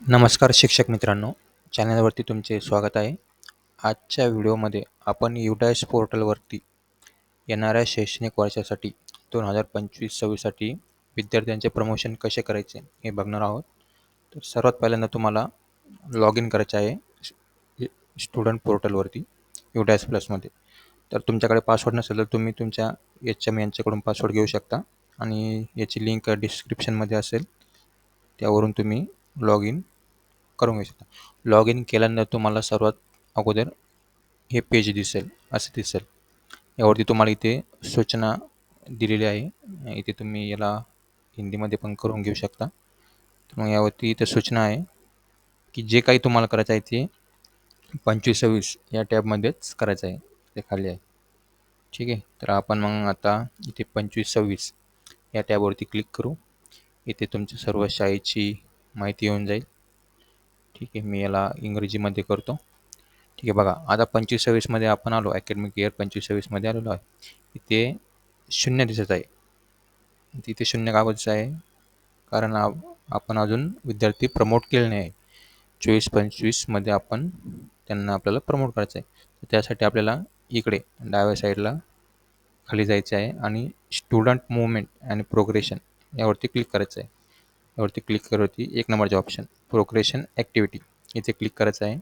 नमस्कार शिक्षक मित्रांनो, चॅनलवरती तुमचे स्वागत आहे. आजच्या व्हिडिओमध्ये आपण UDAS पोर्टलवरती येणाऱ्या शैक्षणिक वर्षासाठी 2025-26साठी विद्यार्थ्यांचे प्रमोशन कसे करायचे हे बघणार आहोत. तर सर्वात पहिल्यांदा तुम्हाला लॉग इन करायचे आहे स्टुडंट पोर्टलवरती UDAS प्लसमध्ये. तर तुमच्याकडे पासवर्ड नसेल तर तुम्ही तुमच्या HM यांच्याकडून पासवर्ड घेऊ शकता आणि याची लिंक डिस्क्रिप्शनमध्ये असेल, त्यावरून तुम्ही लॉग इन करून घेऊ शकता. लॉग इन केल्यानंतर तुम्हाला सर्वात अगोदर हे पेज दिसेल, असं दिसेल. यावरती तुम्हाला इथे सूचना दिलेली आहे. इथे तुम्ही याला हिंदीमध्ये पण करून घेऊ शकता. तर मग यावरती इथे सूचना आहे की जे काही तुम्हाला करायचं आहे ते 25-26 या टॅबमध्येच करायचं आहे. ते खाली आहे. ठीक आहे. तर आपण मग आता इथे 25-26 या टॅबवरती क्लिक करू. इथे तुमच्या सर्व शाळेची माहिती येऊन जाईल. ठीक आहे. मी याला इंग्रजीमध्ये करतो. ठीक आहे. बघा, आता 25-26मध्ये आपण आलो, अकॅडमिक इयर 25-26मध्ये आलेलो आहे. इथे 0 दिसत आहे. तिथे 0 का दिसत आहे? कारण आपण अजून विद्यार्थी प्रमोट केले नाही आहे. 24-25मध्ये आपण त्यांना आपल्याला प्रमोट करायचं आहे. तर त्यासाठी आपल्याला इकडे डाव्या साईडला खाली जायचं आहे आणि स्टुडंट मूवमेंट आणि प्रोग्रेशन यावरती क्लिक करायचं आहे. यावरती क्लिक करवरती 1 नंबरचे ऑप्शन प्रोग्रेशन ॲक्टिव्हिटी इथे क्लिक करायचं आहे.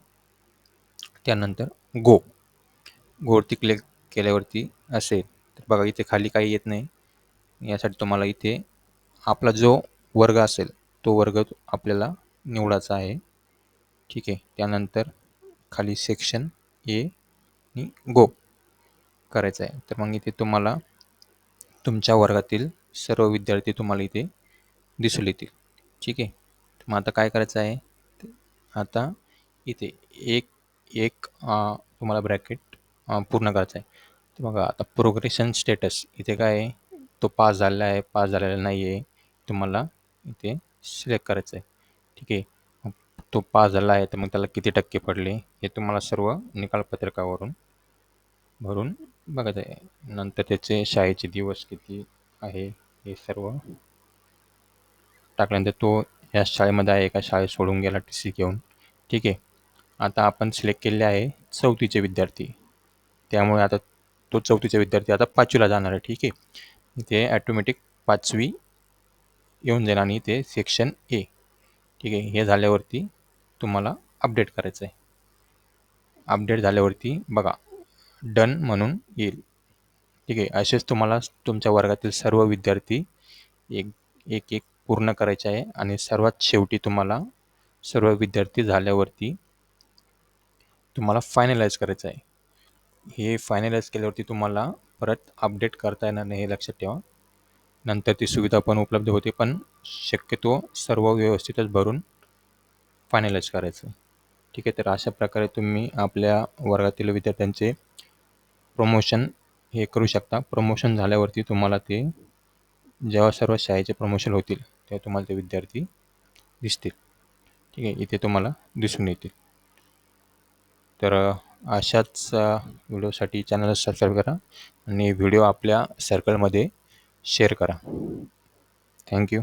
त्यानंतर गोवरती क्लिक केल्यावरती असेल तर बघा, इथे खाली काही येत नाही. यासाठी तुम्हाला इथे आपला जो वर्ग असेल तो वर्ग आपल्याला निवडायचा आहे. ठीक आहे. त्यानंतर खाली सेक्शन ए आणि गो करायचं आहे. तर मग इथे तुम्हाला तुमच्या वर्गातील सर्व विद्यार्थी तुम्हाला इथे दिसून येतील. ठीक आहे. मग आता काय करायचं आहे? आता इथे एक एक तुम्हाला ब्रॅकेट पूर्ण करायचं आहे. तर बघा, आता प्रोग्रेशन स्टेटस इथे काय आहे? तो पास झालेला आहे, पास झालेला नाही आहे, तुम्हाला इथे सिलेक्ट करायचं आहे. ठीक आहे. तो पास झाला आहे तर मग त्याला किती टक्के पडले हे तुम्हाला सर्व निकालपत्रकावरून भरून बघायचं आहे. नंतर त्याचे शाळेचे दिवस किती आहे हे सर्व टाकल्यानंतर तो ह्या शाळेमध्ये आहे का शाळेत सोडून गेला TC घेऊन. ठीक आहे. आता आपण सिलेक्ट केलेले आहे 4थीचे विद्यार्थी, त्यामुळे आता तो 4थीचा विद्यार्थी आता 5वीला जाणार आहे. ठीक आहे. इथे ॲटोमॅटिक 5वी येऊन जाईल आणि ते सेक्शन ए. ठीक आहे. हे झाल्यावरती तुम्हाला अपडेट करायचं आहे. अपडेट झाल्यावरती बघा डन म्हणून येईल. ठीक आहे. असेच तुम्हाला तुमच्या वर्गातील सर्व विद्यार्थी एक एक एक पूर्ण करायचे आहे आणि सर्वात शेवटी तुम्हाला सर्व विद्यार्थी झाल्यावरती तुम्हाला फायनलाइज करायचं आहे. हे फायनलाइज केल्यावरती तुम्हाला परत अपडेट करता येणार नाही, हे लक्षात ठेवा. नंतर ती सुविधा पण उपलब्ध होते, पण शक्यतो सर्व व्यवस्थितच भरून फायनलाइज करायचं. ठीक आहे. तर अशा प्रकारे तुम्ही आपल्या वर्गातील विद्यार्थ्यांचे प्रमोशन हे करू शकता. प्रमोशन झाल्यावरती तुम्हाला ते जेव्हा सर्व शाळेचे प्रमोशन होतील तेव्हा तुम्हाला ते विद्यार्थी दिसतील. ठीक आहे. इथे तुम्हाला दिसून येतील. तर अशाच व्हिडिओसाठी चॅनलला सबस्क्राईब करा आणि व्हिडिओ आपल्या सर्कलमध्ये शेअर करा. थँक्यू.